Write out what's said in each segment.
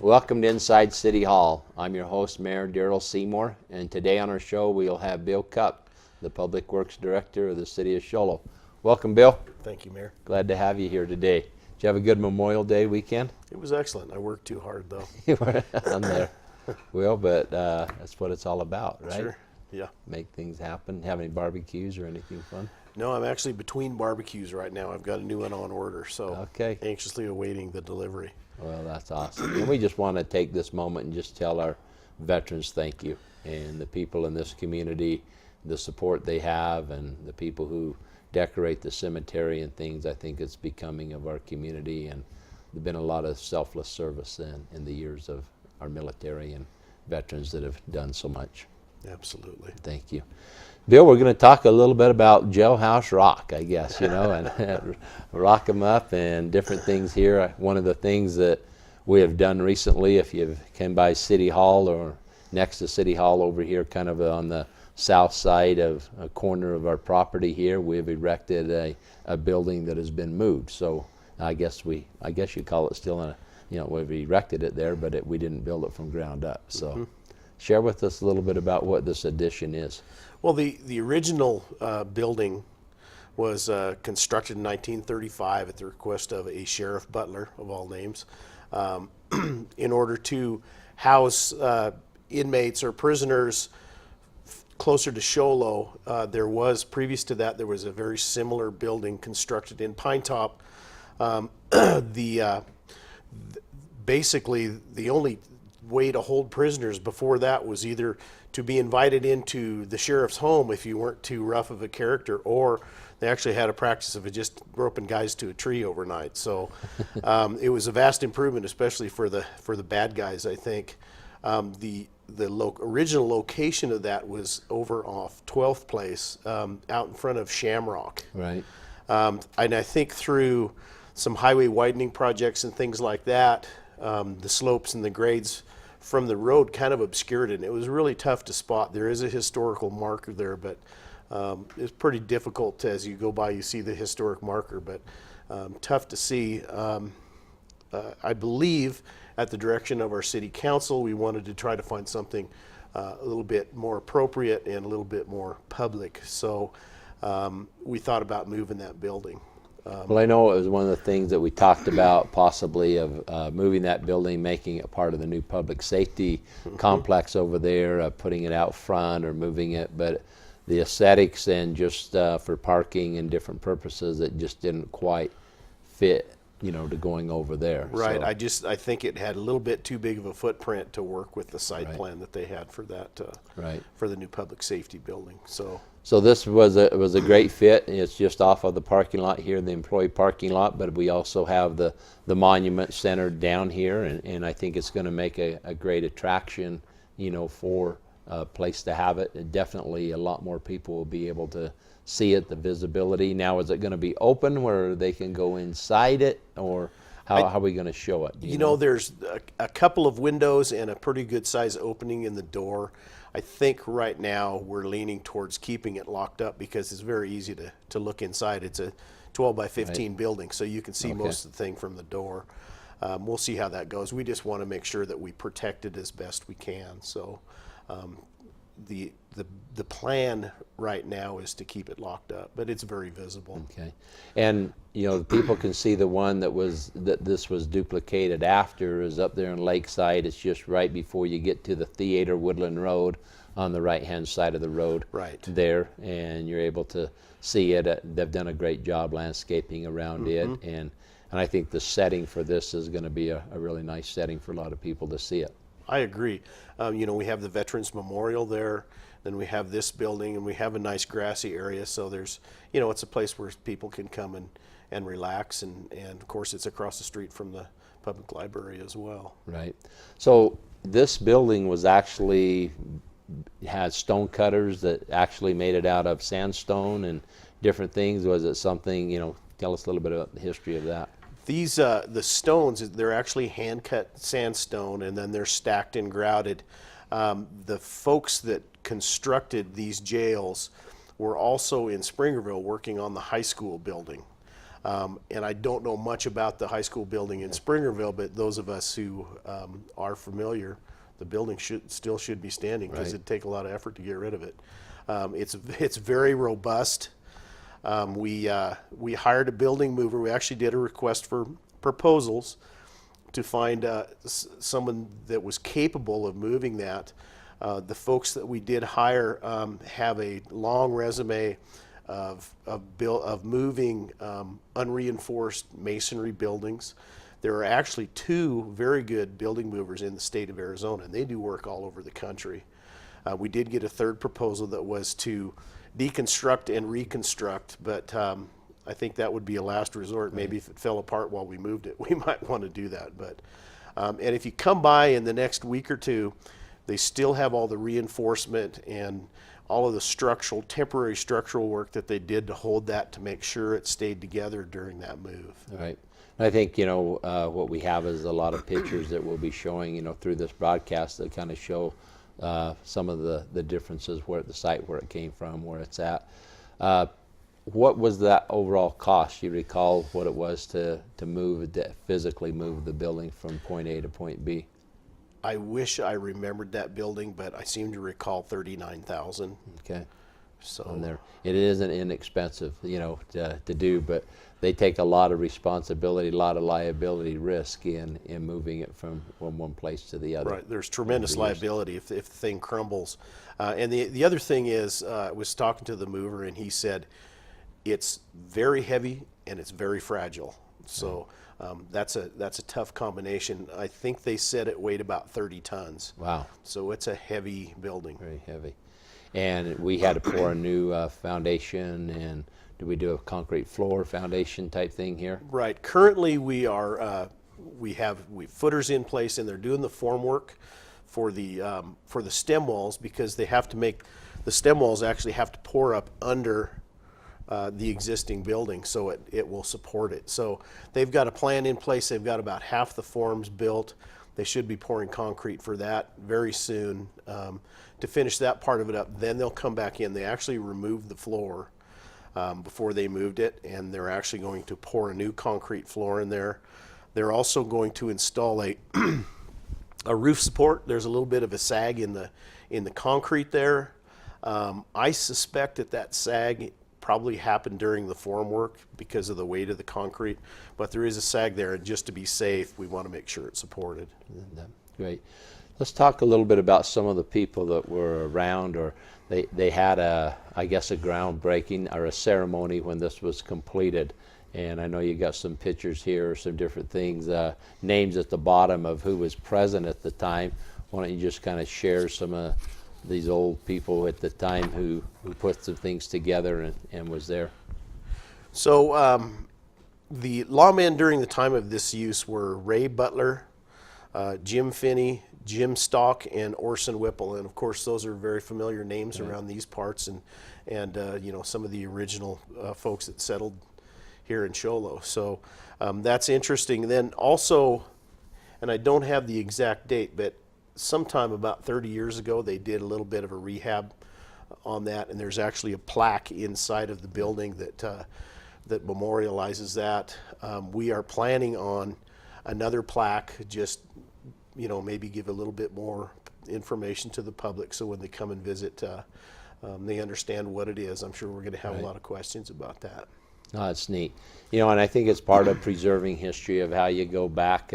Welcome to Inside City Hall. I'm your host, Mayor Daryl Seymore, and today on our show we'll have Bill Kopp, the Public Works Director of the City of Show Low. Welcome, Bill. Thank you, Mayor. Glad to have you here today. Did you have a good Memorial Day weekend? It was excellent. I worked too hard, though. You were on there. Well, but that's what it's all about, right? Sure, yeah. Make things happen. Have any barbecues or anything fun? No, I'm actually between barbecues right now. I've got a new one on order, so Okay. anxiously awaiting the delivery. Well, that's awesome. And we just want to take this moment and just tell our veterans thank you, and the people in this community, the support they have, and the people who decorate the cemetery and things. I think it's becoming of our community, and there's been a lot of selfless service in the years of our military and veterans that have done so much. Absolutely. Thank you. Bill, we're going to talk a little bit about jailhouse rock, I guess, you know, and rock them up and different things here. One of the things that we have done recently, if you've come by City Hall or next to City Hall over here, kind of on the south side of a corner of our property here, we've erected a building that has been moved. So I guess you call it still we've erected it there, but we didn't build it from ground up. So share with us a little bit about what this addition is. Well, the original building was constructed in 1935 at the request of a Sheriff Butler, of all names, in order to house inmates or prisoners closer to Show Low. Previous to that, there was a very similar building constructed in Pine Top. Basically, the only way to hold prisoners before that was either to be invited into the sheriff's home if you weren't too rough of a character, or they actually had a practice of just roping guys to a tree overnight. So it was a vast improvement, especially for the bad guys, I think. The original location of that was over off 12th Place, out in front of Shamrock. Right. And I think through some highway widening projects and things like that, the slopes and the grades from the road kind of obscured it, and it was really tough to spot. There is a historical marker there, but it's pretty difficult as you go by. You see the historic marker, but tough to see. I believe at the direction of our city council, we wanted to try to find something a little bit more appropriate and a little bit more public. So we thought about moving that building. Well, I know it was one of the things that we talked about, possibly of moving that building, making it part of the new public safety complex over there, putting it out front or moving it. But the aesthetics and just for parking and different purposes, it just didn't quite fit, to going over there. Right. So, I think it had a little bit too big of a footprint to work with the site plan that they had for that for the new public safety building. So this was a great fit. It's just off of the parking lot here, the employee parking lot, but we also have the monument center down here, and I think it's going to make a great attraction, for a place to have it. And definitely a lot more people will be able to see it, the visibility. Now, is it going to be open where they can go inside it, or how are we going to show it? You know, there's a couple of windows and a pretty good size opening in the door. I think right now we're leaning towards keeping it locked up because it's very easy to look inside. It's a 12 by 15 building, so you can see most of the thing from the door. We'll see how that goes. We just want to make sure that we protect it as best we can. So the plan right now is to keep it locked up, but it's very visible. Okay, and people can see the one that this was duplicated after is up there in Lakeside. It's just right before you get to the theater, Woodland Road, on the right-hand side of the road. Right there, and you're able to see it. They've done a great job landscaping around it, and I think the setting for this is going to be a really nice setting for a lot of people to see it. I agree. We have the Veterans Memorial there, then we have this building, and we have a nice grassy area, so there's, it's a place where people can come and relax, and of course it's across the street from the public library as well. Right. So this building had stone cutters that actually made it out of sandstone and different things. Was it something, tell us a little bit about the history of that. These, the stones, they're actually hand-cut sandstone, and then they're stacked and grouted. The folks that constructed these jails were also in Springerville working on the high school building. And I don't know much about the high school building in Springerville, but those of us who are familiar, the building still should be standing because it'd take a lot of effort to get rid of it. It's very robust. We hired a building mover. We actually did a request for proposals to find someone that was capable of moving that. The folks that we did hire have a long resume of moving unreinforced masonry buildings. There are actually 2 very good building movers in the state of Arizona, and they do work all over the country. We did get a third proposal that was to deconstruct and reconstruct, but I think that would be a last resort. Maybe if it fell apart while we moved it, we might want to do that. But and if you come by in the next week or 2, they still have all the reinforcement and all of the temporary structural work that they did to hold that to make sure it stayed together during that move. Right. I think, what we have is a lot of pictures that we'll be showing, through this broadcast that kind of show some of the differences where at the site, where it came from, where it's at. What was that overall cost? You recall what it was to physically move the building from point A to point B? I wish I remembered that building, but I seem to recall $39,000. Okay. So it isn't inexpensive, to do, but they take a lot of responsibility, a lot of liability risk in moving it from one place to the other. Right, there's tremendous liability if the thing crumbles. And the other thing is, I was talking to the mover, and he said it's very heavy and it's very fragile. So that's a tough combination. I think they said it weighed about 30 tons. Wow. So it's a heavy building. Very heavy. And we had to pour a new foundation, and do we do a concrete floor foundation type thing here? Right. Currently, we have footers in place, and they're doing the form work for the stem walls, because they have to make the stem walls actually have to pour up under the existing building so it will support it. So they've got a plan in place. They've got about half the forms built. They should be pouring concrete for that very soon to finish that part of it up. Then they'll come back in. They actually removed the floor before they moved it, and they're actually going to pour a new concrete floor in there. They're also going to install a roof support. There's a little bit of a sag in the concrete there. I suspect that sag probably happened during the form work because of the weight of the concrete, but there is a sag there, and just to be safe, we want to make sure it's supported. Great. Let's talk a little bit about some of the people that were around, or they had I guess a groundbreaking or a ceremony when this was completed. And I know you got some pictures here, some different things, names at the bottom of who was present at the time. Why don't you just kind of share some of these old people at the time who put some things together and was there? So the lawmen during the time of this use were Ray Butler, Jim Finney, Jim Stock, and Orson Whipple. And of course, those are very familiar names around these parts, and some of the original folks that settled here in Show Low. So that's interesting. And then also, and I don't have the exact date, but sometime about 30 years ago, they did a little bit of a rehab on that, and there's actually a plaque inside of the building that memorializes that. We are planning on another plaque, just maybe give a little bit more information to the public, so when they come and visit, they understand what it is. I'm sure we're going to have a lot of questions about that. No, that's neat. And I think it's part of preserving history of how you go back.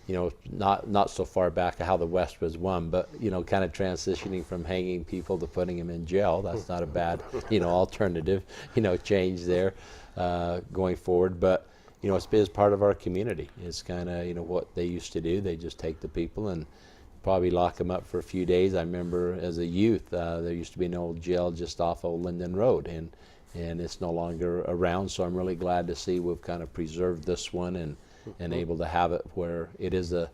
Not so far back to how the West was won, but kind of transitioning from hanging people to putting them in jail. That's not a bad alternative change there going forward. But it's part of our community. It's kind of what they used to do. They just take the people and probably lock them up for a few days. I remember as a youth, there used to be an old jail just off Old Linden Road, and it's no longer around. So I'm really glad to see we've kind of preserved this one and able to have it where it is a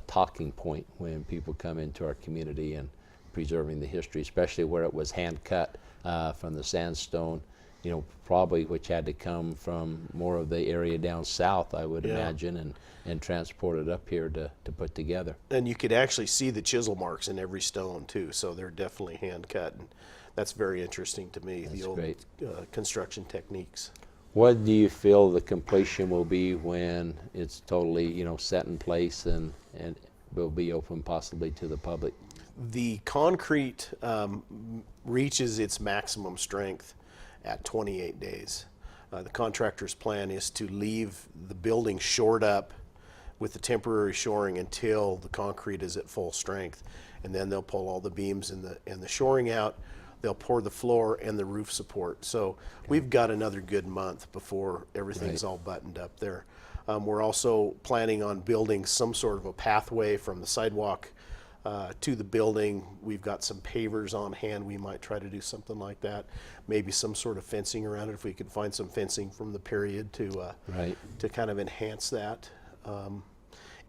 talking point when people come into our community, and preserving the history, especially where it was hand cut from the sandstone, probably which had to come from more of the area down south, I would imagine, and transported up here to put together. And you could actually see the chisel marks in every stone too, so they're definitely hand cut, and that's very interesting to me. That's the old great. Construction techniques. What do you feel the completion will be when it's totally, set in place and will be open possibly to the public? The concrete reaches its maximum strength at 28 days. The contractor's plan is to leave the building shored up with the temporary shoring until the concrete is at full strength, and then they'll pull all the beams and the shoring out. They'll pour the floor and the roof support. So we've got another good month before everything's all buttoned up there. We're also planning on building some sort of a pathway from the sidewalk to the building. We've got some pavers on hand. We might try to do something like that. Maybe some sort of fencing around it if we could find some fencing from the period to kind of enhance that.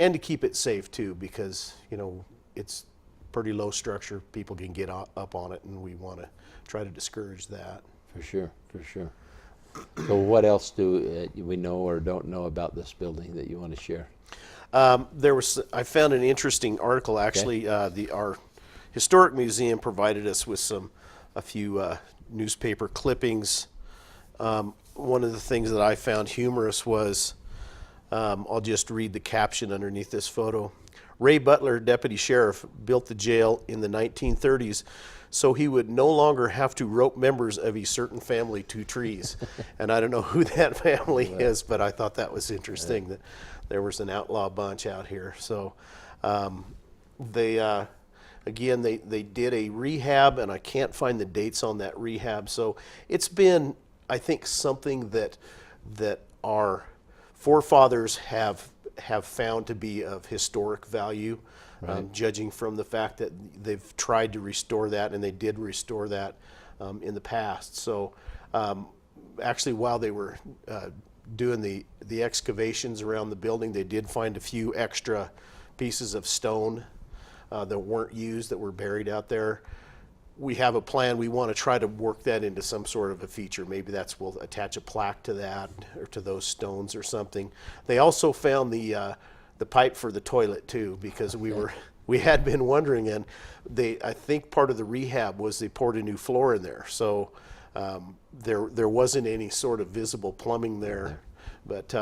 And to keep it safe too, because it's pretty low structure. People can get up on it, and we want to try to discourage that. For sure. So what else do we know or don't know about this building that you want to share? I found an interesting article actually. Our historic museum provided us with a few newspaper clippings. One of the things that I found humorous was, I'll just read the caption underneath this photo. Ray Butler, deputy sheriff, built the jail in the 1930s so he would no longer have to rope members of a certain family to trees. And I don't know who that family is, but I thought that was interesting that there was an outlaw bunch out here. So they did a rehab, and I can't find the dates on that rehab. So it's been, I think, something that our forefathers have found to be of historic value, judging from the fact that they've tried to restore that, and they did restore that in the past. So actually, while they were doing the excavations around the building, they did find a few extra pieces of stone that weren't used, that were buried out there. We have a plan. We want to try to work that into some sort of a feature. Maybe we'll attach a plaque to that or to those stones or something. They also found the pipe for the toilet too, because we had been wondering, and I think part of the rehab was they poured a new floor in there. So there wasn't any sort of visible plumbing there, but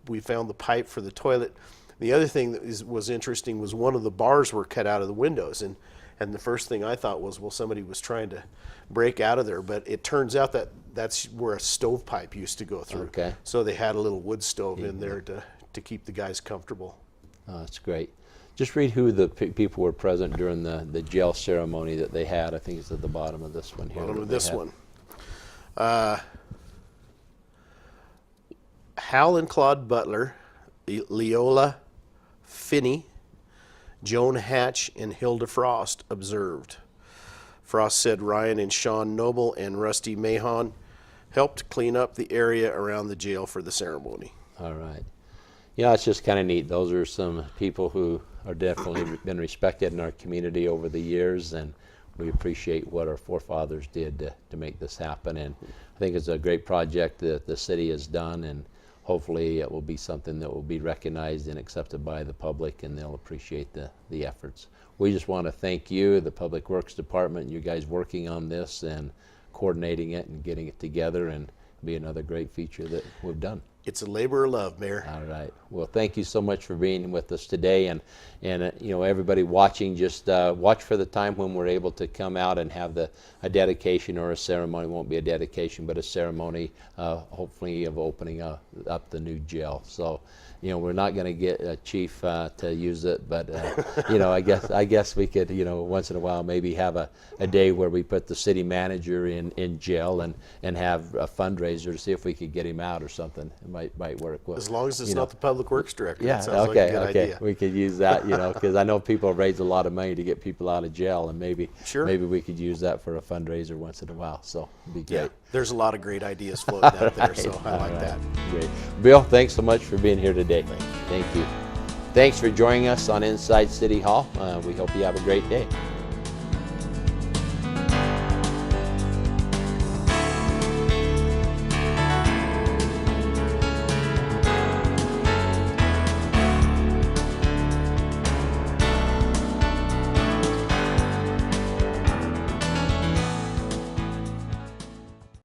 we found the pipe for the toilet. The other thing that was interesting was one of the bars were cut out of the windows, and the first thing I thought was, well, somebody was trying to break out of there, but it turns out that that's where a stovepipe used to go through. Okay. So they had a little wood stove in there to keep the guys comfortable. Oh, that's great. Just read who the people were present during the jail ceremony that they had. I think it's at the bottom of this one here. Bottom of this one. Hal and Claude Butler, Leola Finney, Joan Hatch, and Hilda Frost observed. Frost said Ryan and Sean Noble and Rusty Mahon helped clean up the area around the jail for the ceremony. All right. Yeah, it's just kind of neat. Those are some people who are definitely been respected in our community over the years, and we appreciate what our forefathers did to make this happen. And I think it's a great project that the city has done, and hopefully it will be something that will be recognized and accepted by the public, and they'll appreciate the efforts. We just want to thank you, the Public Works Department, you guys working on this and coordinating it and getting it together, and be another great feature that we've done. It's a labor of love, Mayor. All right. Well, thank you so much for being with us today, and everybody watching, just watch for the time when we're able to come out and have a dedication or a ceremony. It won't be a dedication, but a ceremony, hopefully, of opening up the new jail. So, we're not going to get a chief to use it, but I guess we could, once in a while maybe have a day where we put the city manager in jail and have a fundraiser to see if we could get him out or something. It might work well. As long as it's not the Public Works Director. Yeah, that sounds like a good idea. We could use that, because I know people have raised a lot of money to get people out of jail, and maybe we could use that for a fundraiser once in a while. So it'd be great. Yeah, there's a lot of great ideas floating out there, so I like that. Great. Bill, thanks so much for being here today. Thank you. Thanks for joining us on Inside City Hall. We hope you have a great day.